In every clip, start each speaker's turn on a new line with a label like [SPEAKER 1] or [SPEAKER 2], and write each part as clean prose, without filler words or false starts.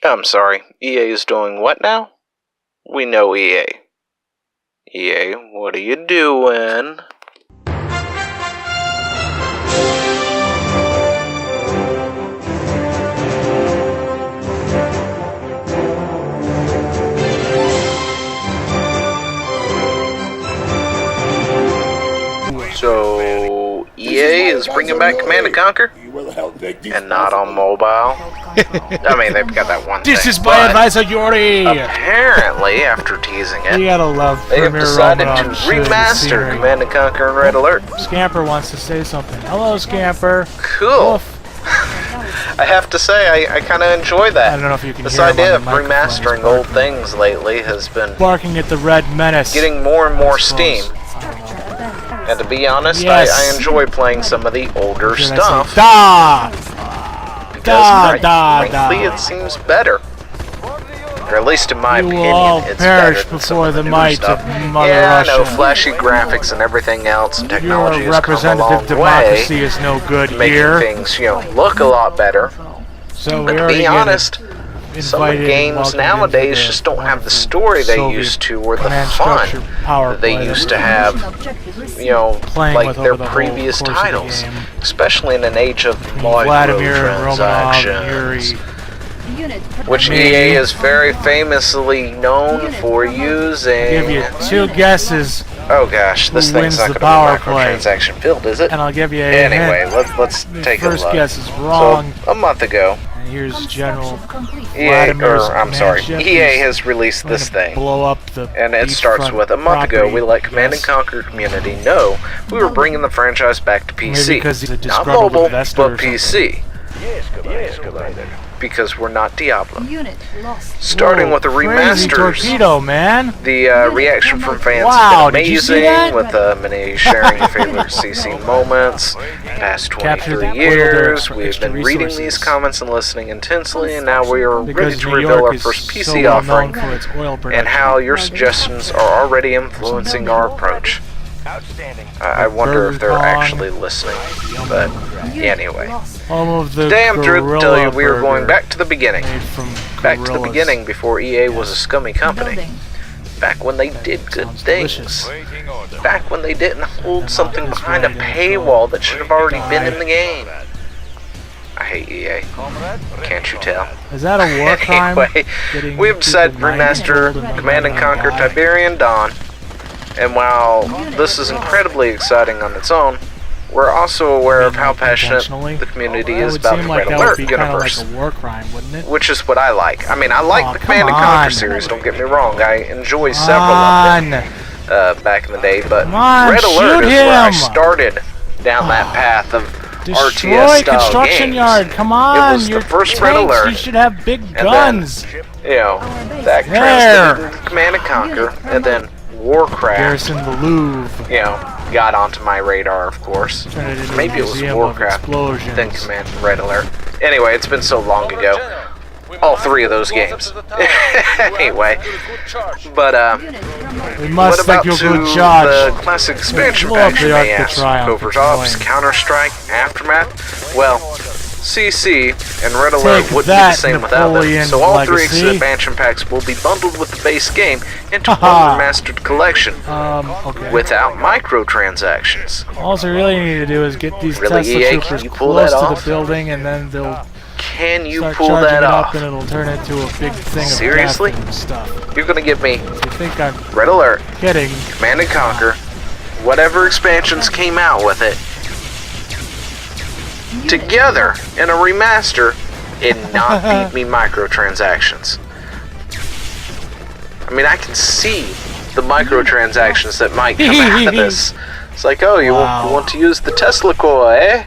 [SPEAKER 1] I'm sorry, EA is doing what now? We know EA. EA, what are you doing? So, EA is bringing back Command & Conquer? And not on mobile? I mean, they've got that one
[SPEAKER 2] This
[SPEAKER 1] thing,
[SPEAKER 2] is my advisor, Yuri!
[SPEAKER 1] apparently, after teasing it,
[SPEAKER 2] You gotta love
[SPEAKER 1] they have
[SPEAKER 2] Premier
[SPEAKER 1] decided
[SPEAKER 2] Roman
[SPEAKER 1] to
[SPEAKER 2] on shit
[SPEAKER 1] remaster
[SPEAKER 2] scenery.
[SPEAKER 1] Command & Conquer and Red Alert.
[SPEAKER 2] Scamper wants to say something. Hello, Scamper.
[SPEAKER 1] Cool.
[SPEAKER 2] Woof.
[SPEAKER 1] I have to say, I kind of enjoy
[SPEAKER 2] I
[SPEAKER 1] that.
[SPEAKER 2] don't know if you can
[SPEAKER 1] This
[SPEAKER 2] hear him
[SPEAKER 1] idea
[SPEAKER 2] on
[SPEAKER 1] of
[SPEAKER 2] the microphone. He's
[SPEAKER 1] remastering old things lately has been
[SPEAKER 2] barking at the Red Menace.
[SPEAKER 1] getting more and more
[SPEAKER 2] I
[SPEAKER 1] steam.
[SPEAKER 2] suppose.
[SPEAKER 1] And to be honest,
[SPEAKER 2] Yes.
[SPEAKER 1] I enjoy playing some of the older
[SPEAKER 2] What did I
[SPEAKER 1] stuff
[SPEAKER 2] say? Da!
[SPEAKER 1] because
[SPEAKER 2] da,
[SPEAKER 1] frankly
[SPEAKER 2] da.
[SPEAKER 1] it seems better. Or at least in my
[SPEAKER 2] You will
[SPEAKER 1] opinion,
[SPEAKER 2] all
[SPEAKER 1] it's
[SPEAKER 2] perish
[SPEAKER 1] better than some
[SPEAKER 2] before
[SPEAKER 1] of the
[SPEAKER 2] the
[SPEAKER 1] newer
[SPEAKER 2] might
[SPEAKER 1] stuff.
[SPEAKER 2] of Mother
[SPEAKER 1] Yeah, I know,
[SPEAKER 2] Russia.
[SPEAKER 1] flashy graphics and everything else, and technology
[SPEAKER 2] Your
[SPEAKER 1] has come a
[SPEAKER 2] representative
[SPEAKER 1] long way,
[SPEAKER 2] democracy is no good
[SPEAKER 1] making
[SPEAKER 2] here.
[SPEAKER 1] things, look a lot better.
[SPEAKER 2] So
[SPEAKER 1] But
[SPEAKER 2] we
[SPEAKER 1] to
[SPEAKER 2] already
[SPEAKER 1] be
[SPEAKER 2] get
[SPEAKER 1] honest, some of the
[SPEAKER 2] invited and
[SPEAKER 1] games
[SPEAKER 2] welcomed
[SPEAKER 1] nowadays
[SPEAKER 2] into the
[SPEAKER 1] just don't have the story they
[SPEAKER 2] Soviet
[SPEAKER 1] used to, or the
[SPEAKER 2] command
[SPEAKER 1] fun
[SPEAKER 2] structure power
[SPEAKER 1] that they
[SPEAKER 2] play
[SPEAKER 1] used
[SPEAKER 2] that
[SPEAKER 1] to have,
[SPEAKER 2] playing
[SPEAKER 1] like
[SPEAKER 2] with
[SPEAKER 1] their
[SPEAKER 2] over the whole
[SPEAKER 1] previous
[SPEAKER 2] course of the
[SPEAKER 1] titles,
[SPEAKER 2] game.
[SPEAKER 1] especially in an age of
[SPEAKER 2] Vladimir and Romanov,
[SPEAKER 1] microtransactions,
[SPEAKER 2] Yuri.
[SPEAKER 1] which
[SPEAKER 2] Me.
[SPEAKER 1] EA is very famously known for
[SPEAKER 2] I'll give
[SPEAKER 1] using.
[SPEAKER 2] you two guesses,
[SPEAKER 1] Oh gosh, this
[SPEAKER 2] who
[SPEAKER 1] thing's
[SPEAKER 2] wins
[SPEAKER 1] not
[SPEAKER 2] the
[SPEAKER 1] going to
[SPEAKER 2] power
[SPEAKER 1] be
[SPEAKER 2] play.
[SPEAKER 1] microtransaction filled, is it?
[SPEAKER 2] and I'll give you a
[SPEAKER 1] Anyway,
[SPEAKER 2] hint.
[SPEAKER 1] let's
[SPEAKER 2] The
[SPEAKER 1] take a
[SPEAKER 2] first
[SPEAKER 1] look.
[SPEAKER 2] guess is wrong.
[SPEAKER 1] So, a month ago,
[SPEAKER 2] And here's General
[SPEAKER 1] EA,
[SPEAKER 2] Vladimir's
[SPEAKER 1] or I'm sorry,
[SPEAKER 2] command ship
[SPEAKER 1] EA
[SPEAKER 2] is
[SPEAKER 1] has released
[SPEAKER 2] going
[SPEAKER 1] this
[SPEAKER 2] to
[SPEAKER 1] thing.
[SPEAKER 2] blow up the
[SPEAKER 1] And it starts
[SPEAKER 2] beachfront
[SPEAKER 1] with, a month ago,
[SPEAKER 2] property,
[SPEAKER 1] we let Command
[SPEAKER 2] yes.
[SPEAKER 1] & Conquer community know we were bringing the franchise back to
[SPEAKER 2] Maybe
[SPEAKER 1] PC.
[SPEAKER 2] because he's a
[SPEAKER 1] Not
[SPEAKER 2] disgruntled
[SPEAKER 1] mobile,
[SPEAKER 2] investor
[SPEAKER 1] but
[SPEAKER 2] or something.
[SPEAKER 1] PC. Because we're not Diablo.
[SPEAKER 3] Unit lost.
[SPEAKER 1] Starting
[SPEAKER 2] Whoa,
[SPEAKER 1] with the
[SPEAKER 2] crazy
[SPEAKER 1] remasters,
[SPEAKER 2] torpedo, man.
[SPEAKER 1] the reaction from fans
[SPEAKER 2] Wow,
[SPEAKER 1] has been
[SPEAKER 2] did you see
[SPEAKER 1] amazing,
[SPEAKER 2] that?
[SPEAKER 1] with many sharing their favorite CC moments. Past
[SPEAKER 2] Capture
[SPEAKER 1] 23
[SPEAKER 2] that
[SPEAKER 1] years,
[SPEAKER 2] for
[SPEAKER 1] we've
[SPEAKER 2] extra
[SPEAKER 1] been reading
[SPEAKER 2] resources.
[SPEAKER 1] these comments and listening intensely, and now we are ready
[SPEAKER 2] Because
[SPEAKER 1] to
[SPEAKER 2] New
[SPEAKER 1] reveal
[SPEAKER 2] York
[SPEAKER 1] our
[SPEAKER 2] is
[SPEAKER 1] first PC
[SPEAKER 2] so well known
[SPEAKER 1] offering,
[SPEAKER 2] for its oil production.
[SPEAKER 1] and how your suggestions are already influencing our approach. I wonder if they're
[SPEAKER 2] Burger Kong.
[SPEAKER 1] actually listening, but anyway.
[SPEAKER 3] Lost.
[SPEAKER 2] All of the
[SPEAKER 1] Today I'm thrilled to tell you we are going
[SPEAKER 2] gorilla
[SPEAKER 1] back to the beginning.
[SPEAKER 2] burger made from
[SPEAKER 1] Back to the
[SPEAKER 2] gorillas.
[SPEAKER 1] beginning before EA was a scummy company.
[SPEAKER 3] Building.
[SPEAKER 1] Back when they did good
[SPEAKER 2] Sounds
[SPEAKER 1] things.
[SPEAKER 2] delicious.
[SPEAKER 1] Back when they didn't hold something
[SPEAKER 2] It's
[SPEAKER 1] behind a
[SPEAKER 2] right in
[SPEAKER 1] paywall that should have already been
[SPEAKER 2] Die.
[SPEAKER 1] in the game. I hate EA. Can't you tell?
[SPEAKER 2] Is that a war crime?
[SPEAKER 1] Anyway,
[SPEAKER 2] Getting
[SPEAKER 1] we have decided to
[SPEAKER 2] people 90
[SPEAKER 1] remaster
[SPEAKER 2] old and
[SPEAKER 1] Command & Conquer
[SPEAKER 2] die?
[SPEAKER 1] Tiberian Dawn. And while this is incredibly exciting on its own, we're also aware of how passionate
[SPEAKER 2] Intentionally?
[SPEAKER 1] the community
[SPEAKER 2] That
[SPEAKER 1] is
[SPEAKER 2] would
[SPEAKER 1] about
[SPEAKER 2] seem
[SPEAKER 1] the
[SPEAKER 2] like
[SPEAKER 1] Red
[SPEAKER 2] that would
[SPEAKER 1] Alert
[SPEAKER 2] be kind of
[SPEAKER 1] universe.
[SPEAKER 2] like a war crime, wouldn't it?
[SPEAKER 1] Which is what I like. I mean, I like
[SPEAKER 2] Aw,
[SPEAKER 1] the
[SPEAKER 2] come
[SPEAKER 1] Command & Conquer
[SPEAKER 2] on.
[SPEAKER 1] series, don't get me wrong. I enjoy several of them back in the day, but
[SPEAKER 2] Come on,
[SPEAKER 1] Red Alert
[SPEAKER 2] shoot
[SPEAKER 1] is where I
[SPEAKER 2] him.
[SPEAKER 1] started down that path of
[SPEAKER 2] Destroy
[SPEAKER 1] RTS-style
[SPEAKER 2] construction
[SPEAKER 1] games.
[SPEAKER 2] yard. Come on,
[SPEAKER 1] was the
[SPEAKER 2] your
[SPEAKER 1] first Red
[SPEAKER 2] tanks,
[SPEAKER 1] Alert.
[SPEAKER 2] You should have big
[SPEAKER 1] then-
[SPEAKER 2] guns.
[SPEAKER 1] That
[SPEAKER 2] There.
[SPEAKER 1] translated into Command & Conquer, and then Warcraft,
[SPEAKER 2] Garrison the Louvre.
[SPEAKER 1] got onto my radar, of course.
[SPEAKER 2] Turn it into a
[SPEAKER 1] Maybe it was
[SPEAKER 2] museum of
[SPEAKER 1] Warcraft,
[SPEAKER 2] explosions.
[SPEAKER 1] then Command Red Alert. Anyway, it's been so long ago. All three of those games. Anyway, but
[SPEAKER 3] Unit
[SPEAKER 2] We
[SPEAKER 3] remote.
[SPEAKER 2] must
[SPEAKER 1] what about
[SPEAKER 2] take you
[SPEAKER 1] to
[SPEAKER 2] good charge.
[SPEAKER 1] the classic expansion
[SPEAKER 2] Blow up
[SPEAKER 1] packs,
[SPEAKER 2] the
[SPEAKER 1] you may
[SPEAKER 2] Arc de
[SPEAKER 1] ask?
[SPEAKER 2] Triomphe,
[SPEAKER 1] Covert
[SPEAKER 2] it's
[SPEAKER 1] Ops,
[SPEAKER 2] annoying.
[SPEAKER 1] Counter-Strike, Aftermath? Well, CC and Red Alert
[SPEAKER 2] Take
[SPEAKER 1] wouldn't be the
[SPEAKER 2] that,
[SPEAKER 1] same without them,
[SPEAKER 2] Napoleon
[SPEAKER 1] so all three
[SPEAKER 2] Legacy.
[SPEAKER 1] expansion packs will be bundled with the base game into one
[SPEAKER 2] Haha.
[SPEAKER 1] remastered collection,
[SPEAKER 2] Okay.
[SPEAKER 1] without microtransactions.
[SPEAKER 2] All they really need to do is get these
[SPEAKER 1] Really,
[SPEAKER 2] Tesla
[SPEAKER 1] EA,
[SPEAKER 2] troopers
[SPEAKER 1] can you pull that
[SPEAKER 2] close to
[SPEAKER 1] off?
[SPEAKER 2] the building, and then they'll
[SPEAKER 1] Can you
[SPEAKER 2] start
[SPEAKER 1] pull
[SPEAKER 2] charging
[SPEAKER 1] that
[SPEAKER 2] it up,
[SPEAKER 1] off?
[SPEAKER 2] and it'll turn into a big thing
[SPEAKER 1] Seriously?
[SPEAKER 2] of gas and stuff.
[SPEAKER 1] You're gonna give me
[SPEAKER 2] You think I'm
[SPEAKER 1] Red Alert,
[SPEAKER 2] kidding?
[SPEAKER 1] Command & Conquer, whatever expansions came out with it, together in a remaster, and not feed me microtransactions. I mean, I can see the microtransactions that might come out of this. It's like, oh, you
[SPEAKER 2] Wow.
[SPEAKER 1] want to use the Tesla core, eh?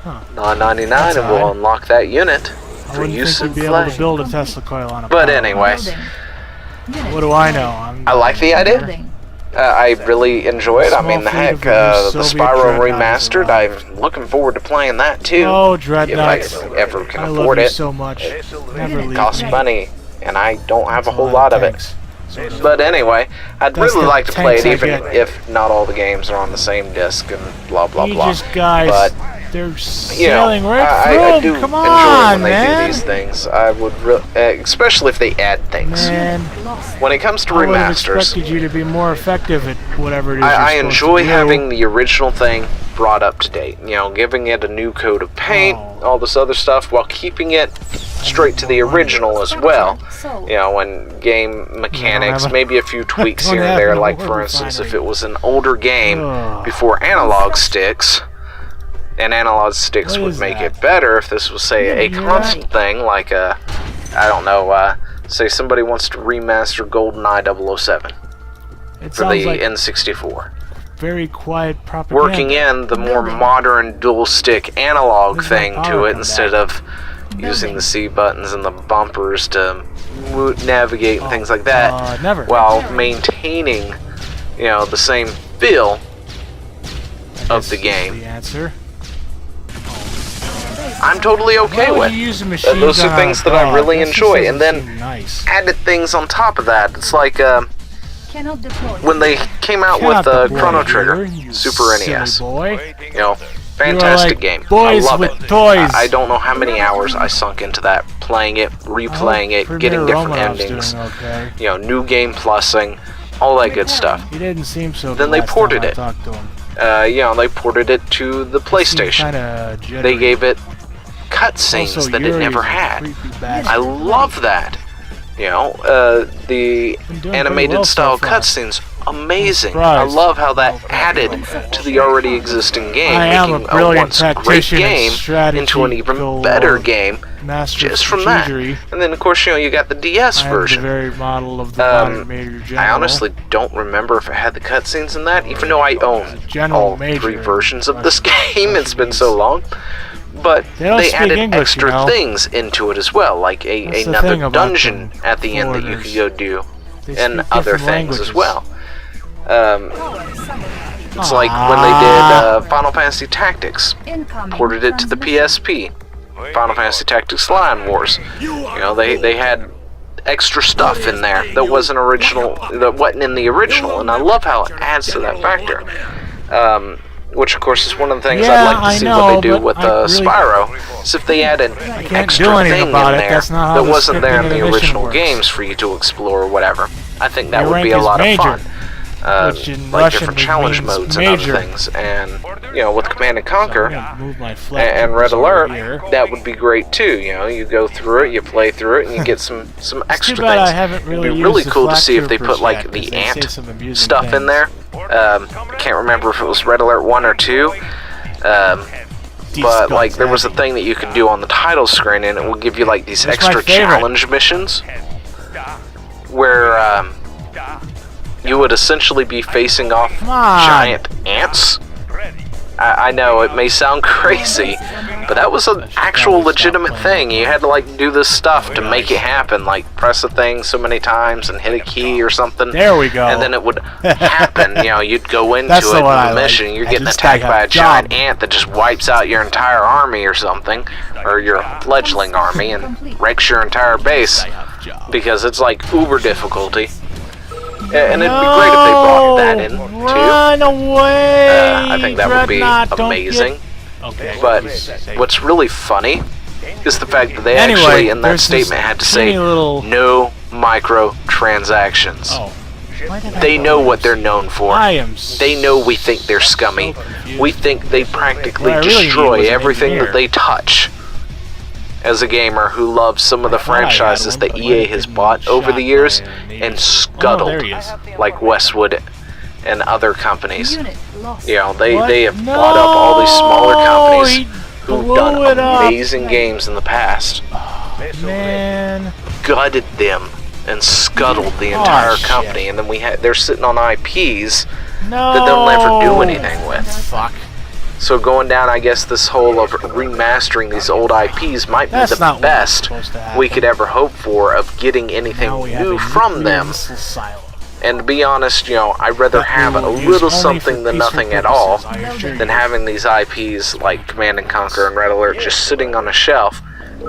[SPEAKER 2] Huh.
[SPEAKER 1] $9.99
[SPEAKER 2] That's
[SPEAKER 1] and we'll
[SPEAKER 2] odd.
[SPEAKER 1] unlock that unit
[SPEAKER 2] I
[SPEAKER 1] for
[SPEAKER 2] wouldn't
[SPEAKER 1] use
[SPEAKER 2] think
[SPEAKER 1] in
[SPEAKER 2] you'd be able
[SPEAKER 1] play.
[SPEAKER 2] to build a Tesla coil on a
[SPEAKER 1] But
[SPEAKER 2] power
[SPEAKER 1] anyway,
[SPEAKER 3] Building. Unit
[SPEAKER 2] What do I know?
[SPEAKER 1] I like the idea.
[SPEAKER 3] building.
[SPEAKER 1] I really enjoy it. I mean, the
[SPEAKER 2] Small fleet
[SPEAKER 1] heck,
[SPEAKER 2] of
[SPEAKER 1] the
[SPEAKER 2] Soviet
[SPEAKER 1] Spyro
[SPEAKER 2] dreadnoughts
[SPEAKER 1] Remastered,
[SPEAKER 2] arrived.
[SPEAKER 1] I'm looking forward to playing that too.
[SPEAKER 2] Oh,
[SPEAKER 1] if I
[SPEAKER 2] dreadnoughts!
[SPEAKER 1] ever can
[SPEAKER 2] I love
[SPEAKER 1] afford
[SPEAKER 2] you
[SPEAKER 1] it.
[SPEAKER 2] so much. Never
[SPEAKER 1] It
[SPEAKER 2] leave
[SPEAKER 1] costs
[SPEAKER 2] me.
[SPEAKER 1] money, and I don't have a
[SPEAKER 2] That's
[SPEAKER 1] whole
[SPEAKER 2] of
[SPEAKER 1] lot of it.
[SPEAKER 2] tanks. Sort of.
[SPEAKER 1] But anyway, I'd
[SPEAKER 2] That's
[SPEAKER 1] really
[SPEAKER 2] the
[SPEAKER 1] like to play it
[SPEAKER 2] tanks I
[SPEAKER 1] even
[SPEAKER 2] get.
[SPEAKER 1] if not all the games are on the same disc and blah blah blah.
[SPEAKER 2] Aegis guys.
[SPEAKER 1] But
[SPEAKER 2] They're sailing right through
[SPEAKER 1] I
[SPEAKER 2] 'em.
[SPEAKER 1] do
[SPEAKER 2] Come
[SPEAKER 1] enjoy
[SPEAKER 2] on,
[SPEAKER 1] when they
[SPEAKER 2] man.
[SPEAKER 1] do these things. I would, especially if they add things.
[SPEAKER 2] Man,
[SPEAKER 1] When it comes to
[SPEAKER 2] I would have
[SPEAKER 1] remasters,
[SPEAKER 2] expected you to be more effective at whatever it is
[SPEAKER 1] I
[SPEAKER 2] you're supposed
[SPEAKER 1] enjoy
[SPEAKER 2] to do.
[SPEAKER 1] having the original thing brought up to date. You know, giving it a new coat of paint, all this other stuff, while keeping it straight to the original as well. You know, when game mechanics, maybe a few tweaks
[SPEAKER 2] don't
[SPEAKER 1] here and
[SPEAKER 2] have
[SPEAKER 1] there,
[SPEAKER 2] an
[SPEAKER 1] like
[SPEAKER 2] ore
[SPEAKER 1] for instance, if
[SPEAKER 2] refinery.
[SPEAKER 1] it was an older game
[SPEAKER 2] Ugh.
[SPEAKER 1] before analog sticks, and analog sticks
[SPEAKER 2] What
[SPEAKER 1] would
[SPEAKER 2] is
[SPEAKER 1] make
[SPEAKER 2] that?
[SPEAKER 1] it better if this was, say, a
[SPEAKER 2] hear
[SPEAKER 1] console thing, like I don't know, say somebody wants to remaster GoldenEye 007
[SPEAKER 2] It
[SPEAKER 1] for
[SPEAKER 2] sounds
[SPEAKER 1] the
[SPEAKER 2] like
[SPEAKER 1] N64.
[SPEAKER 2] very quiet propaganda.
[SPEAKER 1] Working in the more modern dual stick analog
[SPEAKER 2] Where's
[SPEAKER 1] thing
[SPEAKER 2] my
[SPEAKER 1] to
[SPEAKER 2] power
[SPEAKER 1] it
[SPEAKER 2] come
[SPEAKER 1] instead
[SPEAKER 2] back?
[SPEAKER 1] of using the C buttons and the bumpers to navigate and things like that,
[SPEAKER 2] Never.
[SPEAKER 1] while maintaining, you know, the same feel of the
[SPEAKER 2] This is
[SPEAKER 1] game.
[SPEAKER 2] The answer.
[SPEAKER 1] I'm totally okay
[SPEAKER 2] Why would
[SPEAKER 1] with.
[SPEAKER 2] you use a machine
[SPEAKER 1] Those
[SPEAKER 2] gun
[SPEAKER 1] are
[SPEAKER 2] on
[SPEAKER 1] things
[SPEAKER 2] a
[SPEAKER 1] that I
[SPEAKER 2] dog?
[SPEAKER 1] really
[SPEAKER 2] That just
[SPEAKER 1] enjoy,
[SPEAKER 2] doesn't
[SPEAKER 1] and then
[SPEAKER 2] seem nice.
[SPEAKER 1] added things on top of that. It's like
[SPEAKER 3] Cannot deploy.
[SPEAKER 1] when they came out
[SPEAKER 2] Cannot
[SPEAKER 1] with
[SPEAKER 2] deploy
[SPEAKER 1] Chrono
[SPEAKER 2] here,
[SPEAKER 1] Trigger,
[SPEAKER 2] you
[SPEAKER 1] Super
[SPEAKER 2] silly
[SPEAKER 1] NES.
[SPEAKER 2] Boy.
[SPEAKER 1] You know, fantastic
[SPEAKER 2] like
[SPEAKER 1] game.
[SPEAKER 2] boys
[SPEAKER 1] I love
[SPEAKER 2] with
[SPEAKER 1] it.
[SPEAKER 2] toys.
[SPEAKER 1] I don't know how many hours I sunk into that, playing it, replaying it, getting different endings.
[SPEAKER 2] Doing okay.
[SPEAKER 1] You know, new game plussing, all that good stuff.
[SPEAKER 2] He didn't seem so.
[SPEAKER 1] Then
[SPEAKER 2] good
[SPEAKER 1] they
[SPEAKER 2] last
[SPEAKER 1] ported
[SPEAKER 2] time I
[SPEAKER 1] it.
[SPEAKER 2] talked to him.
[SPEAKER 1] You know, they ported it to the PlayStation.
[SPEAKER 2] Kinda jittery.
[SPEAKER 1] They gave it cutscenes
[SPEAKER 2] Also,
[SPEAKER 1] that it
[SPEAKER 2] Yuri's
[SPEAKER 1] never
[SPEAKER 2] a
[SPEAKER 1] had.
[SPEAKER 2] creepy bastard.
[SPEAKER 1] I love that. You know, the
[SPEAKER 2] Been doing
[SPEAKER 1] animated
[SPEAKER 2] pretty well
[SPEAKER 1] style
[SPEAKER 2] so far.
[SPEAKER 1] cutscenes, amazing.
[SPEAKER 2] I'm
[SPEAKER 1] I
[SPEAKER 2] surprised.
[SPEAKER 1] love how that added to the already existing game,
[SPEAKER 2] I am a
[SPEAKER 1] making
[SPEAKER 2] brilliant
[SPEAKER 1] once great
[SPEAKER 2] tactician in
[SPEAKER 1] game into an even
[SPEAKER 2] strategical,
[SPEAKER 1] better game
[SPEAKER 2] Master
[SPEAKER 1] just from that.
[SPEAKER 2] strategery.
[SPEAKER 1] And then, of course, you know, you got the DS
[SPEAKER 2] I am
[SPEAKER 1] version.
[SPEAKER 2] the very model of the modern Major General.
[SPEAKER 1] I honestly don't remember if it had the cutscenes in that, even though I own
[SPEAKER 2] General
[SPEAKER 1] all
[SPEAKER 2] Major
[SPEAKER 1] three
[SPEAKER 2] in
[SPEAKER 1] versions of this
[SPEAKER 2] Russian
[SPEAKER 1] game. It's been so long. But
[SPEAKER 2] They don't
[SPEAKER 1] they
[SPEAKER 2] speak
[SPEAKER 1] added
[SPEAKER 2] English,
[SPEAKER 1] extra
[SPEAKER 2] you know.
[SPEAKER 1] things into it as well, like
[SPEAKER 2] That's the thing
[SPEAKER 1] another
[SPEAKER 2] about
[SPEAKER 1] dungeon
[SPEAKER 2] them
[SPEAKER 1] at the end that you
[SPEAKER 2] foreigners.
[SPEAKER 1] could go do,
[SPEAKER 2] They
[SPEAKER 1] and
[SPEAKER 2] speak
[SPEAKER 1] other
[SPEAKER 2] different
[SPEAKER 1] things as
[SPEAKER 2] languages.
[SPEAKER 1] well. It's like when they did Final Fantasy Tactics,
[SPEAKER 3] Incoming
[SPEAKER 1] ported it to the PSP. Final Fantasy Tactics Lion Wars. You know, they had extra stuff in there that wasn't original, that wasn't in the original, and I love how it adds to that factor. Which, of course, is one of the things
[SPEAKER 2] Yeah,
[SPEAKER 1] I'd like to
[SPEAKER 2] I
[SPEAKER 1] see
[SPEAKER 2] know,
[SPEAKER 1] what they do
[SPEAKER 2] but
[SPEAKER 1] with
[SPEAKER 2] I really-
[SPEAKER 1] Spyro. Is if they add an
[SPEAKER 2] can't do
[SPEAKER 1] extra
[SPEAKER 2] anything
[SPEAKER 1] thing
[SPEAKER 2] about
[SPEAKER 1] in
[SPEAKER 2] it.
[SPEAKER 1] there
[SPEAKER 2] That's not how
[SPEAKER 1] that
[SPEAKER 2] the
[SPEAKER 1] wasn't there
[SPEAKER 2] scripting
[SPEAKER 1] in
[SPEAKER 2] of
[SPEAKER 1] the
[SPEAKER 2] the mission
[SPEAKER 1] original
[SPEAKER 2] works.
[SPEAKER 1] games for you to explore or whatever. I think that
[SPEAKER 2] Your
[SPEAKER 1] would be
[SPEAKER 2] rank
[SPEAKER 1] a
[SPEAKER 2] is
[SPEAKER 1] lot
[SPEAKER 2] major,
[SPEAKER 1] of fun.
[SPEAKER 2] which in
[SPEAKER 1] Like
[SPEAKER 2] Russian
[SPEAKER 1] different challenge
[SPEAKER 2] means
[SPEAKER 1] modes and other
[SPEAKER 2] major.
[SPEAKER 1] things. And, you know, with Command and
[SPEAKER 2] So I'm
[SPEAKER 1] Conquer,
[SPEAKER 2] gonna move my flag
[SPEAKER 1] and Red
[SPEAKER 2] over
[SPEAKER 1] Alert,
[SPEAKER 2] here.
[SPEAKER 1] that would be great too. You know, you go through it, you play through it, and you get some extra
[SPEAKER 2] too bad
[SPEAKER 1] things.
[SPEAKER 2] I haven't really
[SPEAKER 1] It'd be really
[SPEAKER 2] used the
[SPEAKER 1] cool to
[SPEAKER 2] flak
[SPEAKER 1] see if they
[SPEAKER 2] troopers
[SPEAKER 1] put like
[SPEAKER 2] yet,
[SPEAKER 1] the
[SPEAKER 2] 'cause they say
[SPEAKER 1] ant
[SPEAKER 2] some amusing
[SPEAKER 1] stuff in
[SPEAKER 2] things.
[SPEAKER 1] there. I can't remember if it was Red Alert 1 or 2. But like there was a thing that you could do on the title screen, and it will give you like these
[SPEAKER 2] That's my
[SPEAKER 1] extra
[SPEAKER 2] favorite.
[SPEAKER 1] challenge missions where you would essentially be facing off
[SPEAKER 2] Come on.
[SPEAKER 1] giant ants. I know it may sound crazy, but that was an actual legitimate thing. You had to like do this stuff to make it happen, like press a thing so many times and hit a key or something.
[SPEAKER 2] There we go.
[SPEAKER 1] And then it would happen. You know, you'd go into
[SPEAKER 2] That's
[SPEAKER 1] it
[SPEAKER 2] the
[SPEAKER 1] in
[SPEAKER 2] one
[SPEAKER 1] the
[SPEAKER 2] I like.
[SPEAKER 1] mission. You're
[SPEAKER 2] At
[SPEAKER 1] getting
[SPEAKER 2] least I
[SPEAKER 1] attacked
[SPEAKER 2] have
[SPEAKER 1] by a
[SPEAKER 2] a
[SPEAKER 1] giant
[SPEAKER 2] job.
[SPEAKER 1] ant that just wipes out your entire army or something, or your fledgling army, and wrecks your entire base because it's like uber difficulty. And it'd be great if they brought that in too.
[SPEAKER 2] Run away!
[SPEAKER 1] I think that would be
[SPEAKER 2] Dreadnought, don't
[SPEAKER 1] amazing.
[SPEAKER 2] get- Okay.
[SPEAKER 1] But what's really funny is the fact that they
[SPEAKER 2] Anyway,
[SPEAKER 1] actually in that
[SPEAKER 2] there's this
[SPEAKER 1] statement had to say
[SPEAKER 2] teeny little-
[SPEAKER 1] no microtransactions.
[SPEAKER 2] Oh. Why did I
[SPEAKER 1] They
[SPEAKER 2] go
[SPEAKER 1] know
[SPEAKER 2] there?
[SPEAKER 1] what they're known for.
[SPEAKER 2] I am
[SPEAKER 1] They know we think they're scummy. We think they practically
[SPEAKER 2] What I really need
[SPEAKER 1] destroy
[SPEAKER 2] was an
[SPEAKER 1] everything
[SPEAKER 2] engineer.
[SPEAKER 1] that they touch. As a gamer who loves some of the
[SPEAKER 2] I thought I had
[SPEAKER 1] franchises
[SPEAKER 2] one,
[SPEAKER 1] that
[SPEAKER 2] but
[SPEAKER 1] EA
[SPEAKER 2] I
[SPEAKER 1] has
[SPEAKER 2] didn't
[SPEAKER 1] bought over
[SPEAKER 2] shot
[SPEAKER 1] the years
[SPEAKER 2] by a native.
[SPEAKER 1] and
[SPEAKER 2] Oh,
[SPEAKER 1] scuttled,
[SPEAKER 2] there he is.
[SPEAKER 1] like Westwood and other companies.
[SPEAKER 3] Unit lost.
[SPEAKER 1] You know, they
[SPEAKER 2] What?
[SPEAKER 1] have
[SPEAKER 2] No,
[SPEAKER 1] bought up all these smaller companies
[SPEAKER 2] he
[SPEAKER 1] who've
[SPEAKER 2] blew
[SPEAKER 1] done
[SPEAKER 2] it up.
[SPEAKER 1] amazing games in the past,
[SPEAKER 2] Man.
[SPEAKER 1] gutted them, and scuttled the
[SPEAKER 2] Oh,
[SPEAKER 1] entire
[SPEAKER 2] shit.
[SPEAKER 1] company. And then they're sitting on IPs
[SPEAKER 2] No.
[SPEAKER 1] that they'll never do anything with.
[SPEAKER 2] Fuck.
[SPEAKER 1] So going down, I guess this whole of remastering these old IPs might be
[SPEAKER 2] That's
[SPEAKER 1] the
[SPEAKER 2] not what
[SPEAKER 1] best
[SPEAKER 2] was supposed to happen.
[SPEAKER 1] we could ever hope for of getting anything
[SPEAKER 2] Now we have
[SPEAKER 1] new
[SPEAKER 2] a
[SPEAKER 1] from
[SPEAKER 2] nuclear
[SPEAKER 1] them.
[SPEAKER 2] missile silo.
[SPEAKER 1] And to be honest, you know, I'd rather
[SPEAKER 2] That we
[SPEAKER 1] have a
[SPEAKER 2] will use
[SPEAKER 1] little
[SPEAKER 2] only
[SPEAKER 1] something
[SPEAKER 2] for
[SPEAKER 1] than
[SPEAKER 2] peaceful
[SPEAKER 1] nothing at all
[SPEAKER 2] purposes, I assure
[SPEAKER 1] than
[SPEAKER 2] you.
[SPEAKER 1] having these IPs like Command and Conquer and Red Alert just sitting on a shelf,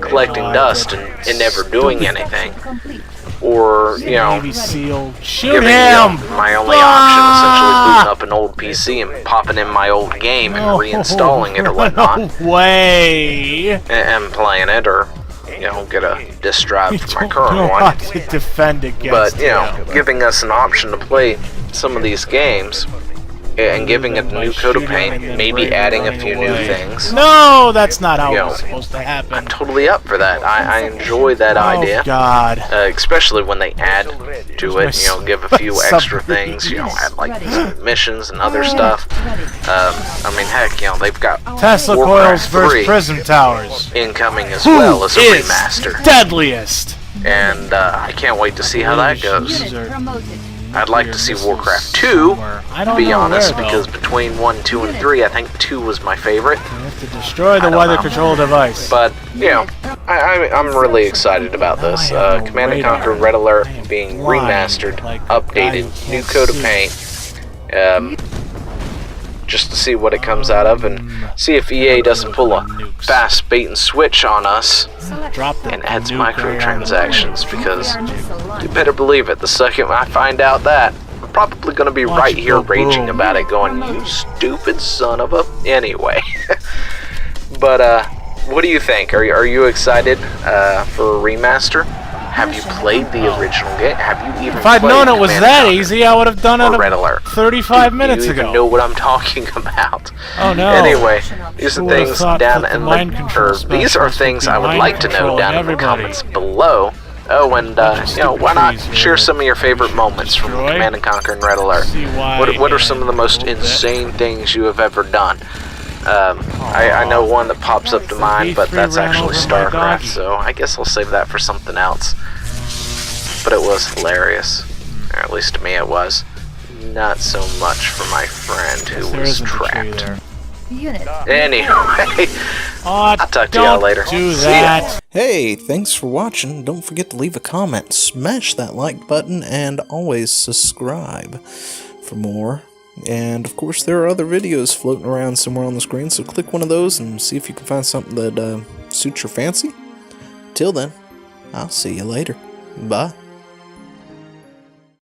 [SPEAKER 1] collecting dust and never doing anything.
[SPEAKER 3] Complete.
[SPEAKER 1] or, you know,
[SPEAKER 2] Navy SEAL. Shoot
[SPEAKER 1] giving
[SPEAKER 2] him!
[SPEAKER 1] my only option essentially booting up an old PC and popping in my old game and reinstalling it or whatnot.
[SPEAKER 2] No way!
[SPEAKER 1] And playing it, or, you know, get a disk drive for my current
[SPEAKER 2] know
[SPEAKER 1] one.
[SPEAKER 2] how to defend against
[SPEAKER 1] But, you know, giving us an option to play some of these games and giving it a new coat of paint, maybe adding a few new things.
[SPEAKER 2] No, that's not how
[SPEAKER 1] You
[SPEAKER 2] it
[SPEAKER 1] know,
[SPEAKER 2] was supposed to happen.
[SPEAKER 1] I'm totally up for that. I enjoy that idea.
[SPEAKER 2] Oh, God.
[SPEAKER 1] Especially when they add to it, you know, give a few extra things, you know, add like some missions and other stuff. I mean, heck, you know, they've got
[SPEAKER 2] Tesla coils
[SPEAKER 1] Warcraft
[SPEAKER 2] versus
[SPEAKER 1] 3
[SPEAKER 2] Prism Towers.
[SPEAKER 1] incoming as well as a
[SPEAKER 2] Is
[SPEAKER 1] remaster.
[SPEAKER 2] deadliest?
[SPEAKER 1] And I can't wait to see how that goes.
[SPEAKER 3] Unit promoted.
[SPEAKER 1] I'd like to see Warcraft 2,
[SPEAKER 2] I
[SPEAKER 1] to
[SPEAKER 2] don't
[SPEAKER 1] be
[SPEAKER 2] know
[SPEAKER 1] honest,
[SPEAKER 2] where,
[SPEAKER 1] because between 1, 2, and 3, I think 2 was my favorite.
[SPEAKER 2] You have to destroy the
[SPEAKER 1] I don't
[SPEAKER 2] weather
[SPEAKER 1] know.
[SPEAKER 2] control device.
[SPEAKER 1] But, you know, I'm really excited about this. Command & Conquer Red Alert being remastered, updated, new coat of paint, just to see what it comes out of, and see if EA doesn't pull a fast bait and switch on us
[SPEAKER 2] Drop the
[SPEAKER 1] and adds
[SPEAKER 2] nuclear
[SPEAKER 1] microtransactions, because
[SPEAKER 3] Nuclear missile
[SPEAKER 1] you
[SPEAKER 3] launch.
[SPEAKER 1] better believe it, the second I find out that, I'm probably going to be right here
[SPEAKER 2] the boom.
[SPEAKER 1] raging about it, going, you stupid son of a... Anyway. But, what do you think? Are you excited for a remaster? Have you played the original game? Have you even
[SPEAKER 2] If I'd
[SPEAKER 1] played
[SPEAKER 2] known it was
[SPEAKER 1] Command &
[SPEAKER 2] that
[SPEAKER 1] Conquer
[SPEAKER 2] easy, I would have done
[SPEAKER 1] or
[SPEAKER 2] it
[SPEAKER 1] Red Alert?
[SPEAKER 2] 35 minutes
[SPEAKER 1] Do you
[SPEAKER 2] ago.
[SPEAKER 1] even know what I'm talking about?
[SPEAKER 2] Oh no.
[SPEAKER 1] Anyway, these are
[SPEAKER 2] Who would've
[SPEAKER 1] things
[SPEAKER 2] thought
[SPEAKER 1] down
[SPEAKER 2] that the
[SPEAKER 1] in
[SPEAKER 2] mind
[SPEAKER 1] the...
[SPEAKER 2] control
[SPEAKER 1] Or these are
[SPEAKER 2] specialist
[SPEAKER 1] things
[SPEAKER 2] would be
[SPEAKER 1] I would
[SPEAKER 2] mind
[SPEAKER 1] like to know
[SPEAKER 2] controlling
[SPEAKER 1] down in the
[SPEAKER 2] everybody.
[SPEAKER 1] comments below. Oh, and, you know, why not
[SPEAKER 2] stupid
[SPEAKER 1] share
[SPEAKER 2] trees
[SPEAKER 1] some of your favorite moments from
[SPEAKER 2] Destroy.
[SPEAKER 1] Command & Conquer and Red Alert?
[SPEAKER 2] See why
[SPEAKER 1] What are some of the most
[SPEAKER 2] a little bit.
[SPEAKER 1] insane things you have ever done? I know one that pops up to mind, but
[SPEAKER 2] V3
[SPEAKER 1] that's
[SPEAKER 2] ran
[SPEAKER 1] actually
[SPEAKER 2] over my
[SPEAKER 1] StarCraft,
[SPEAKER 2] doggy.
[SPEAKER 1] so I guess I'll save that for something else. But it was hilarious. Or at least to me it was. Not so much for my friend who
[SPEAKER 2] There
[SPEAKER 1] was
[SPEAKER 2] isn't a tree
[SPEAKER 1] trapped.
[SPEAKER 2] there.
[SPEAKER 3] Unit.
[SPEAKER 1] Anyway,
[SPEAKER 2] Oh,
[SPEAKER 1] I'll talk to y'all
[SPEAKER 2] don't
[SPEAKER 1] later.
[SPEAKER 2] do
[SPEAKER 1] See ya.
[SPEAKER 2] that.
[SPEAKER 4] Hey, thanks for watching. Don't forget to leave a comment, smash that like button, and always subscribe for more. And of course, there are other videos floating around somewhere on the screen, so click one of those and see if you can find something that suits your fancy. Till then, I'll see you later. Bye.